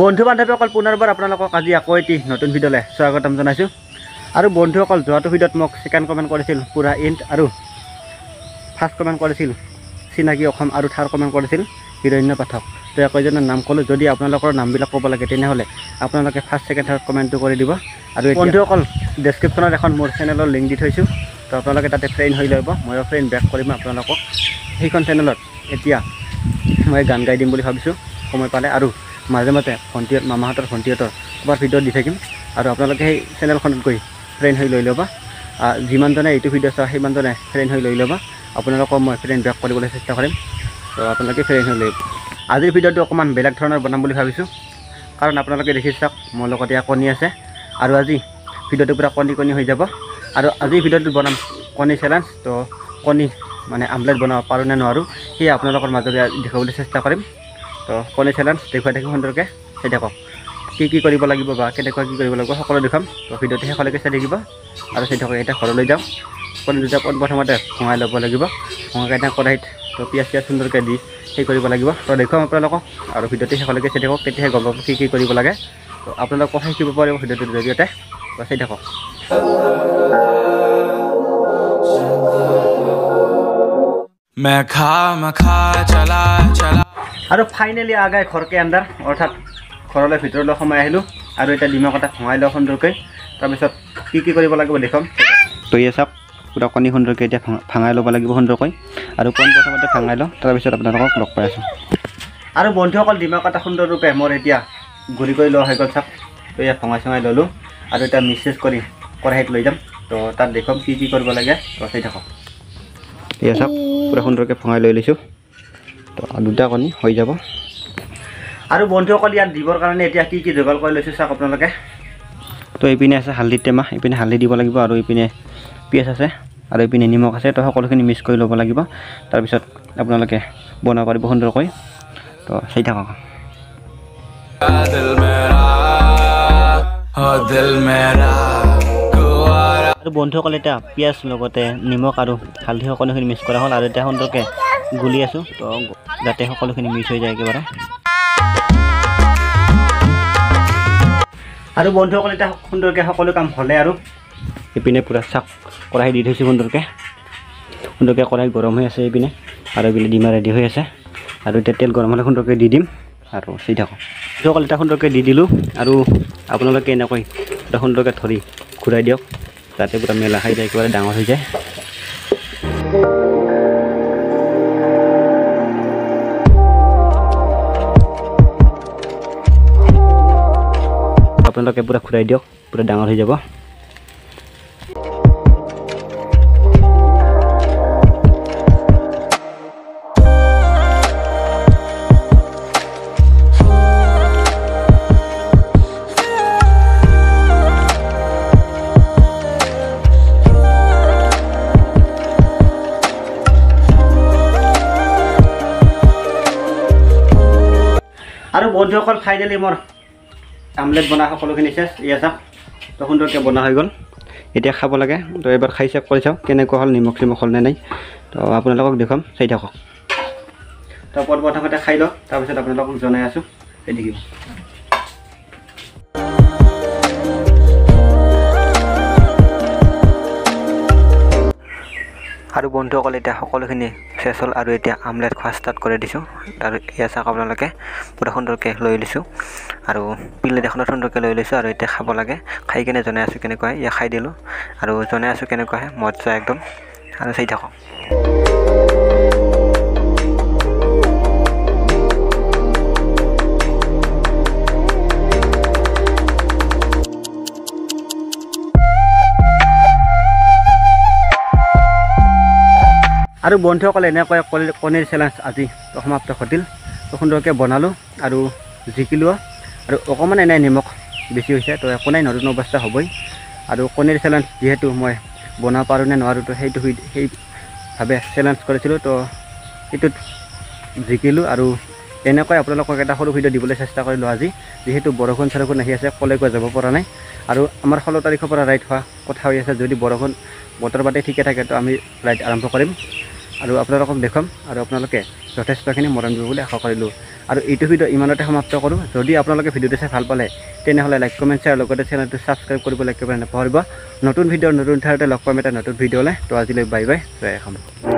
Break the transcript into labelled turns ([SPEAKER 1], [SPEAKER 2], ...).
[SPEAKER 1] বন্ধু বান্ধৱীসকল পুনৰবাৰ আপোনালোকক আজি আকৌ এটি নতুন ভিডিঅ'লৈ স্বাগতম জনাইছোঁ। আৰু বন্ধুসকল যোৱাটো ভিডিঅ'ত মোক সেকেণ্ড কমেণ্ট কৰিছিল পুৰা ইণ্ট, আৰু ফাৰ্ষ্ট কমেণ্ট কৰিছিল চিনাকি অসম, আৰু থাৰ্ড কমেণ্ট কৰিছিল হিৰণ্য পাঠক। তো একজনৰ নাম ক'লোঁ। যদি আপোনালোকৰ নামবিলাক ক'ব লাগে তেনেহ'লে আপোনালোকে ফাৰ্ষ্ট ছেকেণ্ড থাৰ্ড কমেণ্টটো কৰি দিব। আৰু বন্ধুসকল ডেছক্ৰিপশ্যনত এখন মোৰ চেনেলৰ লিংক দি থৈছোঁ, তো আপোনালোকে তাতে ফ্ৰেণ্ড হৈ ল'ব। ময়ো ফ্ৰেণ্ড বেক কৰিম আপোনালোকক। সেইখন চেনেলত এতিয়া মই গান গাই দিম বুলি ভাবিছোঁ সময় পালে, আৰু মাজে মাজে ভণ্টিহঁত মামাহঁতৰ ভণ্টিহঁতৰ ক'ৰবাত ভিডিঅ' দি থাকিম। আৰু আপোনালোকে সেই চেনেলখনত গৈ ফ্ৰেণ্ড হৈ লৈ ল'ব। যিমানজনে এইটো ভিডিঅ' চাওঁ সিমানজনে ফ্ৰেণ্ড হৈ লৈ ল'ব। আপোনালোকক মই ফ্ৰেণ্ড বেক কৰিবলৈ চেষ্টা কৰিম, তো আপোনালোকে ফ্ৰেণ্ড হৈ লৈ ল'ব। আজিৰ ভিডিঅ'টো অকণমান বেলেগ ধৰণৰ বনাম বুলি ভাবিছোঁ, কাৰণ আপোনালোকে দেখি চাওক মোৰ লগত ইয়াত কণী আছে, আৰু আজি ভিডিঅ'টো পূৰা কণী হৈ যাব। আৰু আজিৰ ভিডিঅ'টো বনাম কণী চেলেঞ্জ। তো কণী মানে আমলেট বনাব পাৰোঁ নে নোৱাৰোঁ সেয়ে আপোনালোকৰ মাজতে দেখাবলৈ চেষ্টা কৰিম। তো কণী চেলেঞ্জ দেখুৱাই থাকি সুন্দৰকৈ চাই থাকক। কি কৰিব লাগিব বা কেনেকুৱা কি কৰিব লাগিব সকলো দেখাম। তো ভিডিঅ'টো শেষলৈকে চাই থাকিব আৰু চাই থাকক। এতিয়া ঘৰলৈ যাওঁ। কণী দুটা প্ৰথমতে ভঙাই ল'ব লাগিব। ভঙাই কেনে কড়াইত তো পিঁয়াজ সুন্দৰকৈ দি সেই কৰিব লাগিব। তো দেখুৱাম আপোনালোকক, আৰু ভিডিঅ'টো শেষলৈকে চাই থাকক, তেতিয়াহে গম পাব কি কৰিব লাগে। তো আপোনালোকক শিকিব পাৰিব ভিডিঅ'টোৰ জৰিয়তে। তো চাই থাকক। আৰু ফাইনেলি আগাই ঘৰকে আন্দাৰ, অৰ্থাৎ ঘৰলৈ ভিতৰলৈ সোমাই আহিলোঁ। আৰু এতিয়া ডিমা কটা ভঙাই লওঁ সুন্দৰকৈ। তাৰপিছত কি কৰিব লাগিব দেখুৱাম। তৈয়ে চাওক পূৰা কণী সুন্দৰকৈ এতিয়া ভাঙাই ল'ব লাগিব সুন্দৰকৈ। আৰু প্ৰথমতে ভাঙাই লওঁ, তাৰপিছত আপোনালোকক লগ পাই আছোঁ। আৰু বন্ধুসকল ডিমা কটা সুন্দৰৰূপে মোৰ এতিয়া গুড়ি কৰি লোৱা হৈ গ'ল। চাওক তো ইয়াত ভঙাই ল'লোঁ, আৰু এতিয়া মিক্স কৰি কড়াইত লৈ যাম। তো তাত দেখুৱাম কি কৰিব লাগে। তো চাই থাকক। এয়া চাওক পূৰা সুন্দৰকৈ ভঙাই লৈ লৈছোঁ। তো দুটা কণী হৈ যাব। আৰু বন্ধুসকল ইয়াত দিবৰ কাৰণে এতিয়া কি যোগাৰ কৰি লৈছোঁ চাওক আপোনালোকে। তো এইপিনে আছে হালধিৰ টেমা, এইপিনে হালধি দিব লাগিব, আৰু এইপিনে পিঁয়াজ আছে, আৰু এইপিনে নিমখ আছে। তো সকলোখিনি মিক্স কৰি ল'ব লাগিব। তাৰপিছত আপোনালোকে বনাব পাৰিব সুন্দৰকৈ। তো চাই থাকক। আৰু বন্ধুসকল এতিয়া পিঁয়াজ লগতে নিমখ আৰু হালধি সকলোখিনি মিক্স কৰা হ'ল, আৰু এতিয়া সুন্দৰকৈ গুলি আছোঁ, তো যাতে সকলোখিনি মিক্স হৈ যায় একেবাৰে। আৰু বন্ধুসকল এতিয়া সুন্দৰকৈ সকলো কাম হ'লে, আৰু এইপিনে পূৰা চাক কড়াই দি থৈছোঁ সুন্দৰকৈ কড়াই গৰম হৈ আছে এইপিনে, আৰু এইপিনে ডিমা ৰেডি হৈ আছে। আৰু এতিয়া তেল গৰম হ'লে সুন্দৰকৈ দি দিম, আৰু চাই থাকক। বন্ধুসকল এতিয়া সুন্দৰকৈ দি দিলোঁ, আৰু আপোনালোকে এনেকৈ এটা সুন্দৰকৈ ধৰি ঘূৰাই দিয়ক, যাতে পূৰা মেলা খাই যায়, একেবাৰে ডাঙৰ হৈ যায়। আপোনালোকে পূৰা ঘূৰাই দিয়ক, পূৰা ডাঙৰ হৈ যাব। আৰু বন্ধুসকল ফাইনেলি মোৰ আমলেট বনা সকলোখিনি চেছ। এয়া চাওক তো সুন্দৰকৈ বনা হৈ গ'ল। এতিয়া খাব লাগে। তো এবাৰ খাই চেক কৰি চাওক কেনেকুৱা হ'ল, নিমখ চিমখ হ'ল নে নাই। তো আপোনালোকক দেখুৱাম, চাই থাকক। তো প্ৰথমতে খাই লওক, তাৰপিছত আপোনালোকক জনাই আছোঁ, চাই থাকিব। আৰু বন্ধুসকল এতিয়া সকলোখিনি চেছ হ'ল, আৰু এতিয়া আমলেট খোৱা ষ্টাৰ্ট কৰি দিছোঁ। আৰু এয়া চাওক আপোনালোকে পূৰা সুন্দৰকৈ লৈ লৈছোঁ, আৰু প্লেট এখনত সুন্দৰকৈ লৈ লৈছোঁ। আৰু এতিয়া খাব লাগে। খাই কিনে জনাই আছোঁ কেনেকুৱা হয়। এয়া খাই দিলোঁ, আৰু জনাই আছোঁ কেনেকুৱা হয়, মজা একদম। আৰু চাই থাকক। আৰু বন্ধুসকলে এনেকৈ কণীৰ চেলেঞ্জ আজি সমাপ্ত ঘটিল। তো সুন্দৰকৈ বনালোঁ আৰু জিকিলোঁ, আৰু অকণমান এনে নিমখ বেছি হৈছে। তো একো নাই, নতুন অৱস্থা হ'বই। আৰু কণীৰ চেলেঞ্জ যিহেতু মই বনাব পাৰোঁ নে নোৱাৰোঁ, তো সেইভাৱে চেলেঞ্জ কৰিছিলোঁ। তো সেইটোত জিকিলোঁ, আৰু এনেকৈ আপোনালোকক এটা সৰু ভিডিঅ' দিবলৈ চেষ্টা কৰিলোঁ আজি, যিহেতু বৰষুণ আহি আছে, কলৈকো যাব পৰা নাই। আৰু আমাৰ 16 তাৰিখৰ পৰা ৰাইড হোৱা কথা হৈ আছে। যদি বতৰ পাতি ঠিকে থাকে তো আমি ৰাইড আৰম্ভ কৰিম। আৰু আপোনালোকক দেখুৱাম, আৰু আপোনালোকে যথেষ্টখিনি মৰম দিব বুলি আশা কৰিলোঁ আৰু এইটো ভিডিঅ' ইমানতে সমাপ্ত কৰোঁ যদি আপোনালোকে ভিডিঅ'টো চাই ভাল পালে তেনেহ'লে লাইক কমেণ্ট শ্বেয়াৰ লগতে চেনেলটো ছাবস্ক্ৰাইব কৰিবলৈ একেবাৰে নাপাহৰিব নতুন ভিডিঅ'ৰ নতুন ঠাইতে লগ পাম এটা নতুন ভিডিঅ'লৈ তো আজিলৈ বাই বাই জয় অসম